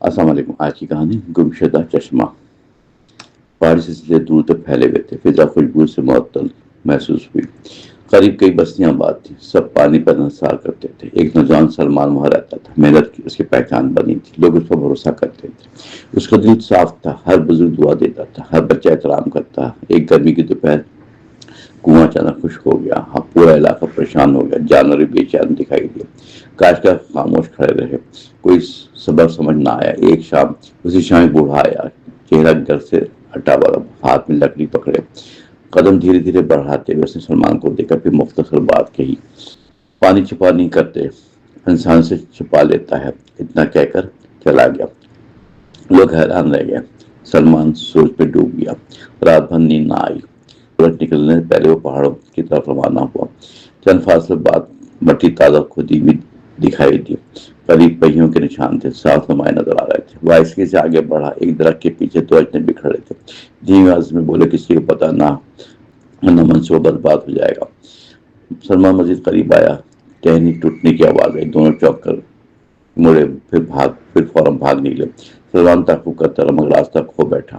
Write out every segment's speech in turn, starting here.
السلام علیکم. آج کی کہانی گمشدہ چشمہ. پہاڑی سلسلے دور تک پھیلے ہوئے تھے. فضا خوشبو سے معطل محسوس ہوئی. قریب کئی بستیاں آباد تھیں. سب پانی پر انحصار کرتے تھے. ایک نوجوان سلمان وہاں رہتا تھا. محنت کی اس کی پہچان بنی تھی. لوگ اس پر بھروسہ کرتے تھے. اس کا دل صاف تھا. ہر بزرگ دعا دیتا تھا. ہر بچہ احترام کرتا. ایک گرمی کی دوپہر کنواں اچانک خشک ہو گیا. پورا علاقہ پریشان ہو گیا. جانور بے چین دکھائی دیے. کاش کا خاموش کھڑے رہے. کوئی سبب سمجھ نہ آیا. ایک شام اسی شام ایک بوڑھا آیا. چہرہ گر سے ہٹا ہوا. ہاتھ میں لکڑی پکڑے. قدم دھیرے دھیرے بڑھاتے ہوئے اس نے سلمان کو دیکھا. پھر مختصر بات کہی. پانی چھپا نہیں کرتے, انسان سے چھپا لیتا ہے. اتنا کہہ کر چلا گیا. لوگ حیران رہ گئے. سلمان سوچ پہ ڈوب گیا. رات بھر نیند نہ آئی. سورج نکلنے سے پہلے وہ پہاڑوں کی طرف روانہ ہوا. چند فاصلے بعد مٹی تازہ کھودی ہوئی دکھائی دی. قریب پہیوں کے نشان تھے. صاف نمائیں نظر آ رہے تھے. وہ آہستگی سے آگے بڑھا. ایک درخت کے پیچھے دو اجنبی کھڑے تھے. دھیمی آواز میں بولے, کسی کو پتا نہ منصوبہ برباد ہو جائے گا. سلمان مزید قریب آیا. ٹہنی ٹوٹنے کی آواز آئی. دونوں چوک کر مڑے. پھر فوراً بھاگ نکلے. سلمان تعقب کرتا رہا مگر راستہ کھو بیٹھا.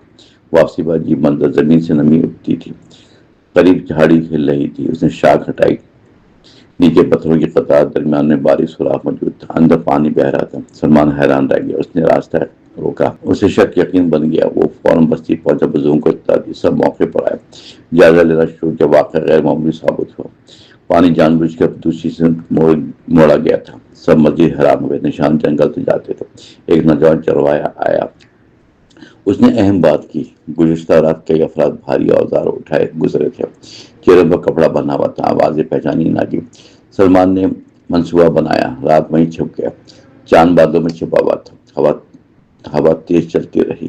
واپسی پر عجیب منظر. زمین سے نمی اٹھتی تھی. قریب جھاڑی ہل رہی تھی. اس نے شاخ ہٹائی. نیچے پتھروں کی قطار, درمیان میں باریک سوراخ موجود تھا. اندر پانی بہہ رہا تھا. سلمان حیران رہ گیا. اس نے راستہ روکا. اسے شک یقین بن گیا. وہ فوراً بستی پہنچا. بزرگوں کو اطلاع دی. سب موقع پر آئے. جائزہ لینا شروع کیا. واقعہ غیر معمولی ثابت ہوا. پانی جان بوجھ کر دوسری سے موڑا گیا تھا. سب مزید حیران ہوئے. نشان جنگل سے جاتے تھے. ایک نوجوان چرواہا آیا. اس نے اہم بات کی. گزشتہ رات کئی افراد بھاری اوزار اٹھائے گزرے تھے. چہروں پر کپڑا بندھا ہوا تھا. آوازیں پہچانی نہ گئی. سلمان نے منصوبہ بنایا. رات وہیں چھپ گیا. چاند بادلوں میں چھپا ہوا تھا. ہوا تیز چلتی رہی.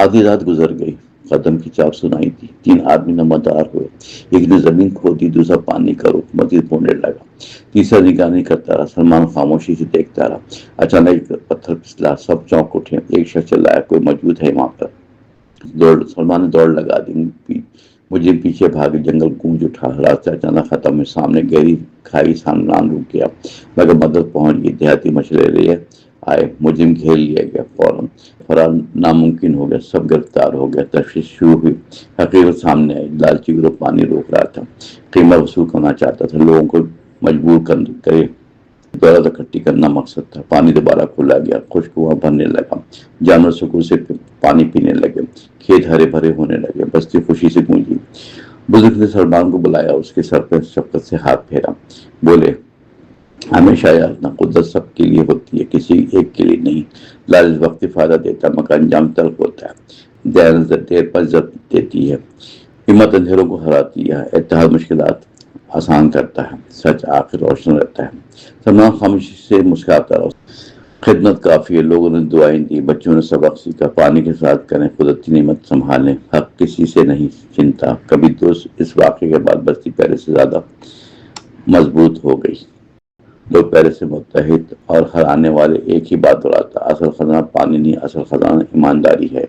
آدھی رات گزر گئی. قدم کی چاپ سنائی دی. 3 آدمی نمودار ہوئے. ایک نے زمین کھودی. دوسرا پانی کا رخ مزید ڈھونڈنے لگا. تیسرا نگرانی کرتا رہا. سلمان خاموشی سے دیکھتا رہا. اچانک پتھر پھسلا. سب چونک اٹھے. ایک شخص چلایا, کوئی موجود ہے وہاں پر. سلمان نے دوڑ لگا دی. مجھے پیچھے بھاگے. جنگل گونج اٹھا. راستہ اچانک ختم ہوئے. سامنے گہری کھائی. سامنے رک گیا مگر مدد پہنچ گئی. دیہاتی مشورے لیے آئے. مجرم گھیر لیا گیا. فوراً فرار ناممکن ہو گیا. سب گرفتار ہو گیا. تفتیش شروع ہوئی. حقیقت سامنے آئی. لالچی گروہ پانی روک رہا تھا. قیمت وصول کرنا چاہتا تھا. لوگوں کو مجبور کرے. دولت اکٹھی کرنا مقصد تھا. پانی دوبارہ کھلا گیا. خشک کنواں بھرنے لگا. جانور سکون سے پانی پینے لگے. کھیت ہرے بھرے ہونے لگے. بستی خوشی سے گونجی. بزرگ نے سلمان کو بلایا. اس کے سر پر شفقت سے ہاتھ پھیرا. بولے, ہمیشہ یاد رکھنا, قدرت سب کے لیے ہوتی ہے, کسی ایک کے لیے نہیں. لالچ وقتی فائدہ دیتا ہے مگر انجام تلخ ہوتا ہے. دیر پر عزت دیتی ہے. ہمت اندھیروں کو ہراتی ہے. اتحاد مشکلات آسان کرتا ہے. سچ آخر روشن رہتا ہے. سلمان خاموشی سے مسکراتا رہا. خدمت کافی ہے. لوگوں نے دعائیں دی. بچوں نے سبق سیکھا. پانی کے ساتھ کریں. قدرتی نعمت سنبھالیں. حق کسی سے نہیں چنتا. کبھی دوست. اس واقعے کے بعد بستی پہلے سے زیادہ مضبوط ہو گئی. لوگ پہلے سے متحد. اور ہر آنے والے ایک ہی بات دہراتا, اصل خزانہ پانی نہیں, اصل خزانہ ایمانداری ہے.